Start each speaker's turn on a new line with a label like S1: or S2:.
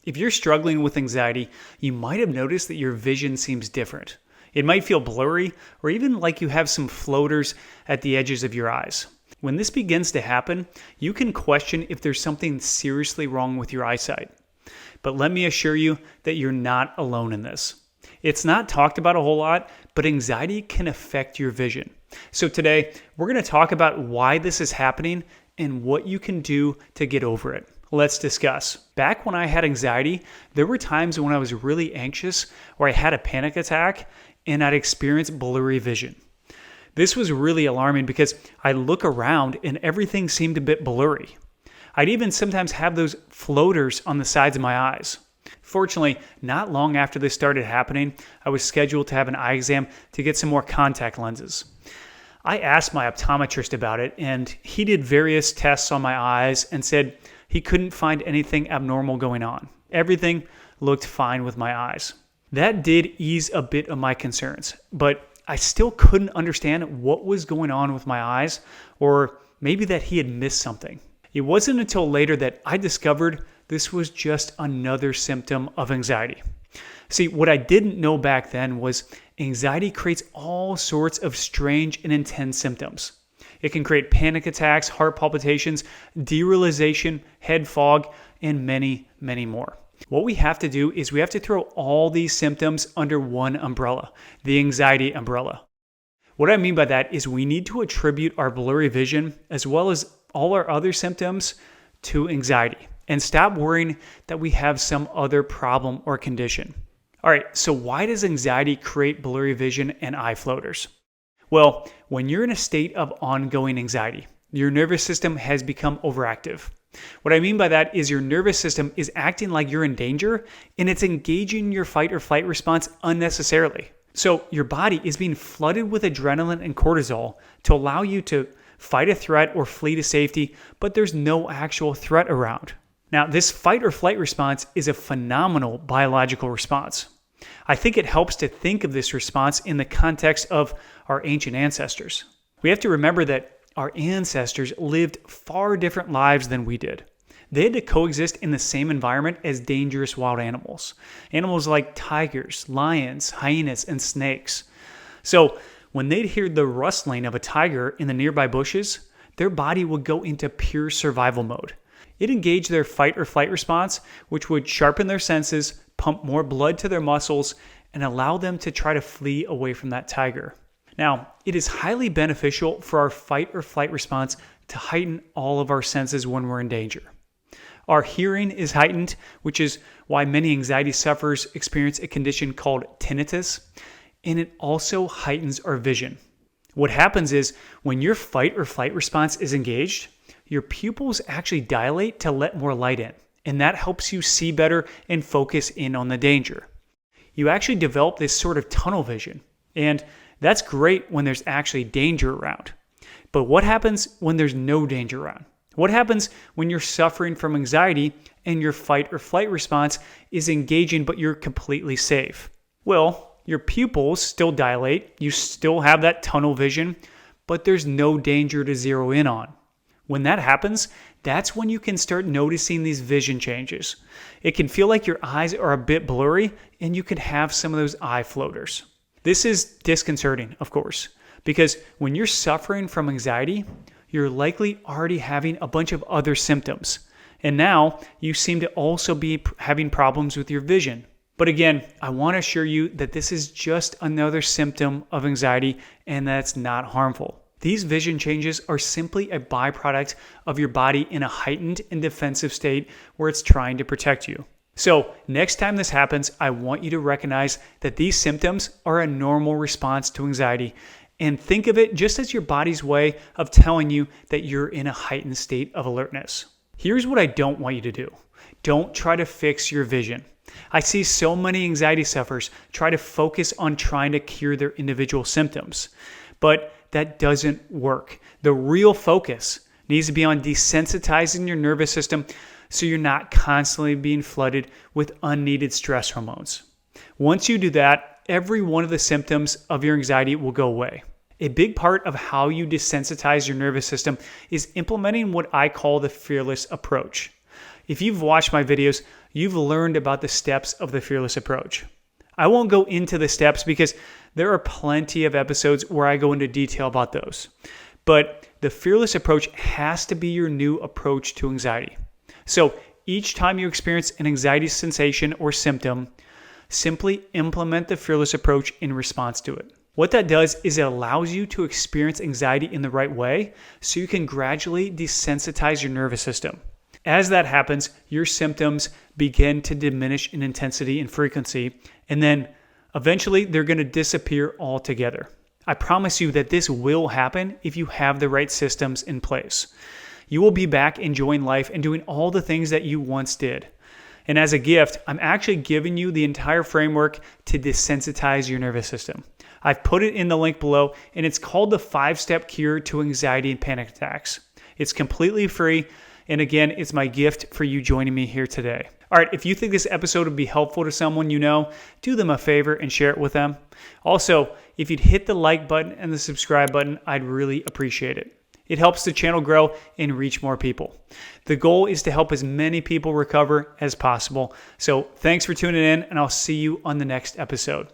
S1: If you're struggling with anxiety, you might have noticed that your vision seems different. It might feel blurry or even like you have some floaters at the edges of your eyes. When this begins to happen, you can question if there's something seriously wrong with your eyesight. But let me assure you that you're not alone in this. It's not talked about a whole lot, but anxiety can affect your vision. So today, we're going to talk about why this is happening and what you can do to get over it. Let's discuss. Back when I had anxiety, there were times when I was really anxious or I had a panic attack and I'd experience blurry vision. This was really alarming because I'd look around and everything seemed a bit blurry. I'd even sometimes have those floaters on the sides of my eyes. Fortunately, not long after this started happening, I was scheduled to have an eye exam to get some more contact lenses. I asked my optometrist about it and he did various tests on my eyes and said he couldn't find anything abnormal going on. Everything looked fine with my eyes. That did ease a bit of my concerns, but I still couldn't understand what was going on with my eyes, or maybe that he had missed something. It wasn't until later that I discovered this was just another symptom of anxiety. See, what I didn't know back then was anxiety creates all sorts of strange and intense symptoms. It can create panic attacks, heart palpitations, derealization, head fog, and many, many more. What we have to do is we have to throw all these symptoms under one umbrella, the anxiety umbrella. What I mean by that is we need to attribute our blurry vision as well as all our other symptoms to anxiety and stop worrying that we have some other problem or condition. All right, so why does anxiety create blurry vision and eye floaters? Well, when you're in a state of ongoing anxiety, your nervous system has become overactive. What I mean by that is your nervous system is acting like you're in danger and it's engaging your fight or flight response unnecessarily. So your body is being flooded with adrenaline and cortisol to allow you to fight a threat or flee to safety, but there's no actual threat around. Now, this fight or flight response is a phenomenal biological response. I think it helps to think of this response in the context of our ancient ancestors. We have to remember that our ancestors lived far different lives than we did. They had to coexist in the same environment as dangerous wild animals. Animals like tigers, lions, hyenas, and snakes. So when they'd hear the rustling of a tiger in the nearby bushes, their body would go into pure survival mode. It engaged their fight or flight response, which would sharpen their senses, pump more blood to their muscles, and allow them to try to flee away from that tiger. Now, it is highly beneficial for our fight or flight response to heighten all of our senses when we're in danger. Our hearing is heightened, which is why many anxiety sufferers experience a condition called tinnitus, and it also heightens our vision. What happens is when your fight or flight response is engaged, your pupils actually dilate to let more light in, and that helps you see better and focus in on the danger. You actually develop this sort of tunnel vision, and that's great when there's actually danger around. But what happens when there's no danger around? What happens when you're suffering from anxiety and your fight or flight response is engaging but you're completely safe? Well, your pupils still dilate, you still have that tunnel vision, but there's no danger to zero in on. When that happens, that's when you can start noticing these vision changes. It can feel like your eyes are a bit blurry and you could have some of those eye floaters. This is disconcerting, of course, because when you're suffering from anxiety, you're likely already having a bunch of other symptoms. And now you seem to also be having problems with your vision. But again, I want to assure you that this is just another symptom of anxiety and that's not harmful. These vision changes are simply a byproduct of your body in a heightened and defensive state where it's trying to protect you. So next time this happens, I want you to recognize that these symptoms are a normal response to anxiety and think of it just as your body's way of telling you that you're in a heightened state of alertness. Here's what I don't want you to do. Don't try to fix your vision. I see so many anxiety sufferers try to focus on trying to cure their individual symptoms, but that doesn't work. The real focus needs to be on desensitizing your nervous system so you're not constantly being flooded with unneeded stress hormones. Once you do that, every one of the symptoms of your anxiety will go away. A big part of how you desensitize your nervous system is implementing what I call the fearless approach. If you've watched my videos, you've learned about the steps of the fearless approach. I won't go into the steps because there are plenty of episodes where I go into detail about those. But the fearless approach has to be your new approach to anxiety. So each time you experience an anxiety sensation or symptom, simply implement the fearless approach in response to it. What that does is it allows you to experience anxiety in the right way so you can gradually desensitize your nervous system. As that happens, your symptoms begin to diminish in intensity and frequency, and then eventually they're going to disappear altogether. I promise you that this will happen if you have the right systems in place. You will be back enjoying life and doing all the things that you once did. And as a gift, I'm actually giving you the entire framework to desensitize your nervous system. I've put it in the link below, and it's called the 5-Step Cure to Anxiety and Panic Attacks. It's completely free, and again, it's my gift for you joining me here today. All right, if you think this episode would be helpful to someone you know, do them a favor and share it with them. Also, if you'd hit the like button and the subscribe button, I'd really appreciate it. It helps the channel grow and reach more people. The goal is to help as many people recover as possible. So thanks for tuning in, and I'll see you on the next episode.